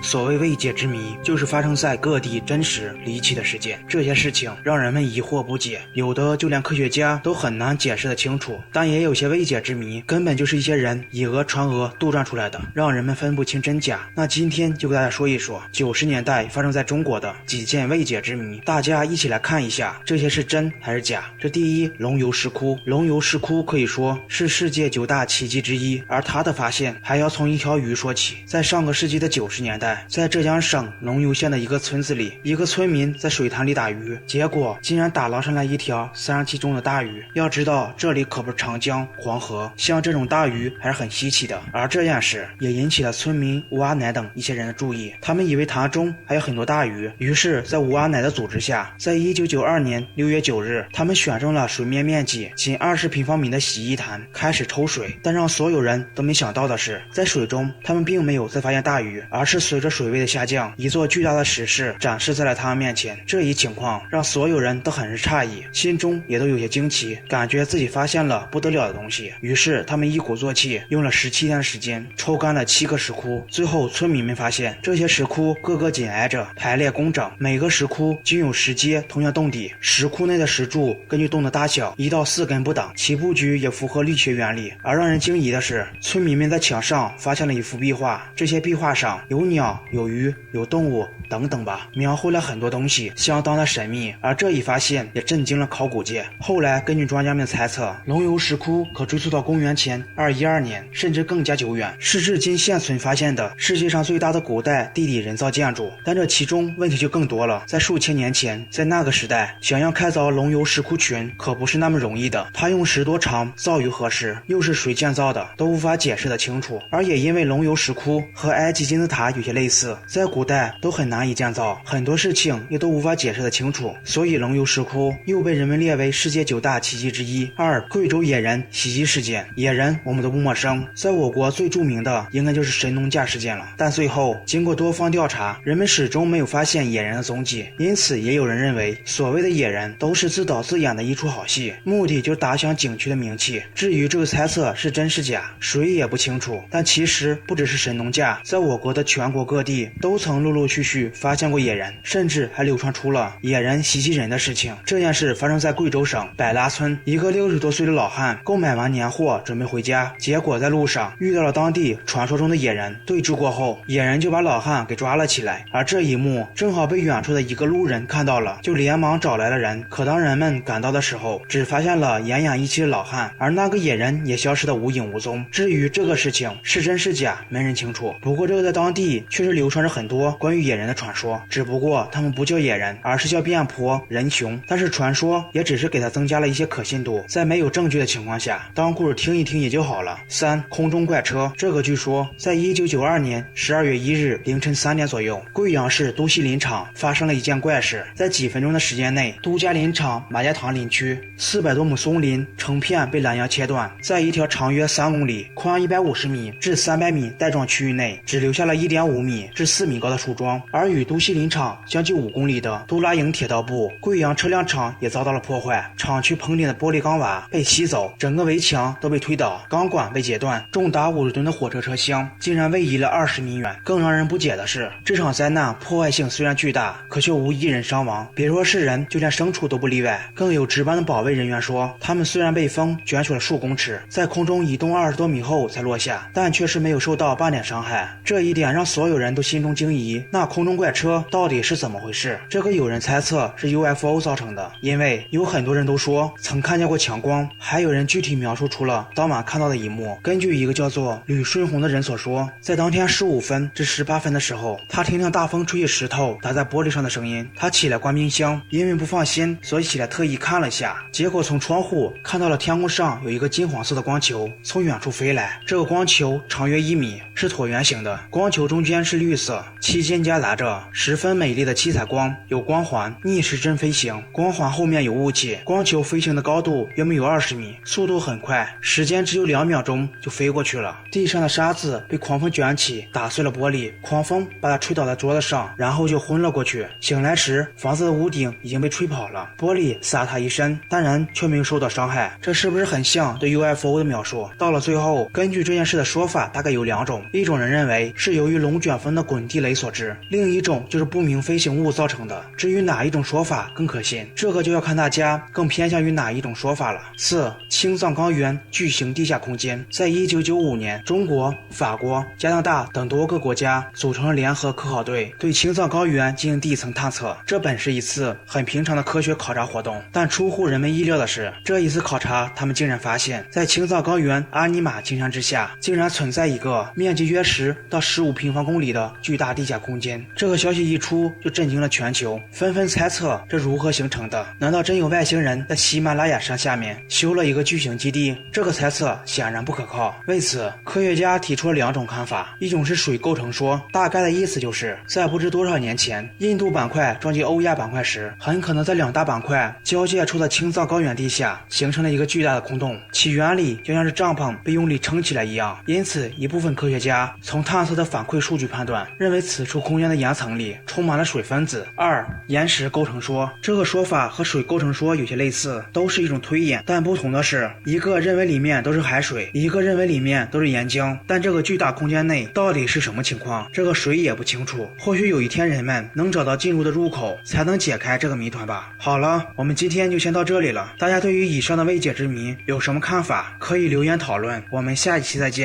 所谓未解之谜，就是发生在各地真实离奇的事件。这些事情让人们疑惑不解，有的就连科学家都很难解释得清楚。但也有些未解之谜，根本就是一些人以讹传讹杜撰出来的，让人们分不清真假。那今天就给大家说一说90年代发生在中国的几件未解之谜，大家一起来看一下这些是真还是假。这第一，龙游石窟。龙游石窟可以说是世界9大奇迹之一，而它的发现还要从一条鱼说起。在上个世纪的90年代，在浙江省龙游县的一个村子里，一个村民在水潭里打鱼，结果竟然打捞上来一条37重的大鱼。要知道这里可不是长江、黄河，像这种大鱼还是很稀奇的。而这件事也引起了村民吴阿乃等一些人的注意，他们以为潭中还有很多大鱼，于是在吴阿乃的组织下，在1992年6月9日，他们选中了水面面积仅20平方米的洗衣潭，开始抽水。但让所有人都没想到的是，在水中他们并没有再发现大鱼，而是随着水位的下降，一座巨大的石室展示在了他们面前。这一情况让所有人都很是诧异，心中也都有些惊奇，感觉自己发现了不得了的东西。于是他们一鼓作气，用了17天的时间抽干了7个石窟。最后村民们发现，这些石窟个个紧挨着，排列工整，每个石窟均有石阶通向洞底，石窟内的石柱根据洞的大小1到4根不等，其布局也符合力学原理。而让人惊疑的是，村民们在墙上发现了一幅壁画，这些壁画上有鸟、有鱼、有动物等等吧，描绘了很多东西，相当的神秘。而这一发现也震惊了考古界。后来根据专家们猜测，龙游石窟可追溯到公元前212年，甚至更加久远，是至今现存发现的世界上最大的古代地底人造建筑。但这其中问题就更多了，在数千年前，在那个时代，想要开凿龙游石窟群可不是那么容易的，它用石多长，造于何时，又是谁建造的，都无法解释得清楚。而也因为龙游石窟和埃及金字塔有些类似，在古代都很难以建造，很多事情也都无法解释得清楚，所以龙游石窟又被人们列为世界9大奇迹之一。二，贵州野人袭击事件。野人我们都不陌生，在我国最著名的应该就是神农架事件了。但最后经过多方调查，人们始终没有发现野人的踪迹，因此也有人认为所谓的野人都是自导自演的一出好戏，目的就是打响景区的名气。至于这个猜测是真是假，谁也不清楚。但其实不只是神农架，在我国的全国各地都曾陆陆续续发现过野人，甚至还流传出了野人袭击人的事情。这件事发生在贵州省百拉村，一个60多岁的老汉购买完年货准备回家，结果在路上遇到了当地传说中的野人，对峙过后，野人就把老汉给抓了起来。而这一幕正好被远处的一个路人看到了，就连忙找来了人。可当人们赶到的时候，只发现了奄奄一息的老汉，而那个野人也消失得无影无踪。至于这个事情是真是假，没人清楚。不过这个在当地确实流传着很多关于野人的传说，只不过他们不叫野人，而是叫变婆、人熊。但是传说也只是给他增加了一些可信度，在没有证据的情况下，当故事听一听也就好了。三，空中怪车。这个据说在1992年12月1日凌晨3点左右，贵阳市都西林场发生了一件怪事。在几分钟的时间内，都家林场马家塘林区400多亩松林成片被拦腰切断，在一条长约3公里、宽150米至300米带状区域内，只留下了1.5米至4米高的树桩。而与都西林场相距5公里的都拉营铁道部贵阳车辆厂也遭到了破坏，厂区棚顶的玻璃钢瓦被吸走，整个围墙都被推倒，钢管被截断，重达50吨的火车车厢竟然位移了20米远。更让人不解的是，这场灾难破坏性虽然巨大，可却无一人伤亡，别说是人，就连牲畜都不例外。更有值班的保卫人员说，他们虽然被风卷取了数公尺，在空中移动20多米后才落下，但确实没有受到半点伤害。这一点让所有人都心中惊疑，那空中怪车到底是怎么回事？这个有人猜测是 UFO 造成的，因为有很多人都说曾看见过强光，还有人具体描述出了当晚看到的一幕。根据一个叫做吕顺红的人所说，在当天15分至18分的时候，他听见大风吹起石头打在玻璃上的声音，他起来关冰箱，因为不放心，所以起来特意看了下，结果从窗户看到了天空上有一个金黄色的光球从远处飞来。这个光球长约1米，是椭圆形的，光球中间是绿色，期间夹杂着十分美丽的七彩光，有光环，逆时针飞行，光环后面有雾气。光球飞行的高度约有20米，速度很快，时间只有2秒钟就飞过去了。地上的沙子被狂风卷起，打碎了玻璃，狂风把它吹倒在桌子上，然后就昏了过去。醒来时，房子的屋顶已经被吹跑了，玻璃洒他一身，但人却没有受到伤害。这是不是很像对 UFO 的描述？到了最后，根据这件事的说法大概有2种，一种人认为是由于龙卷远方的滚地雷所致，另一种就是不明飞行物造成的。至于哪一种说法更可信，这个就要看大家更偏向于哪一种说法了。4. 青藏高原巨型地下空间。在1995年，中国、法国、加拿大等多个国家组成了联合科考队，对青藏高原进行地层探测。这本是一次很平常的科学考察活动，但出乎人们意料的是，这一次考察他们竟然发现，在青藏高原阿尼玛青山之下，竟然存在一个面积约10到15平方公里的巨大地下空间。这个消息一出，就震惊了全球，纷纷猜测这如何形成的？难道真有外星人在喜马拉雅山下面修了一个巨型基地？这个猜测显然不可靠。为此，科学家提出了2种看法，一种是水构成说，大概的意思就是在不知多少年前，印度板块撞击欧亚板块时，很可能在2大板块交界处的青藏高原地下形成了一个巨大的空洞，其原理就像是帐篷被用力撑起来一样。因此，一部分科学家从探测的反馈数据判断，认为此处空间的岩层里充满了水分子。2. 岩石构成说。这个说法和水构成说有些类似，都是一种推演，但不同的是，一个认为里面都是海水，一个认为里面都是岩浆。但这个巨大空间内到底是什么情况，这个谁也不清楚。或许有一天人们能找到进入的入口，才能解开这个谜团吧。好了，我们今天就先到这里了。大家对于以上的未解之谜有什么看法，可以留言讨论。我们下一期再见。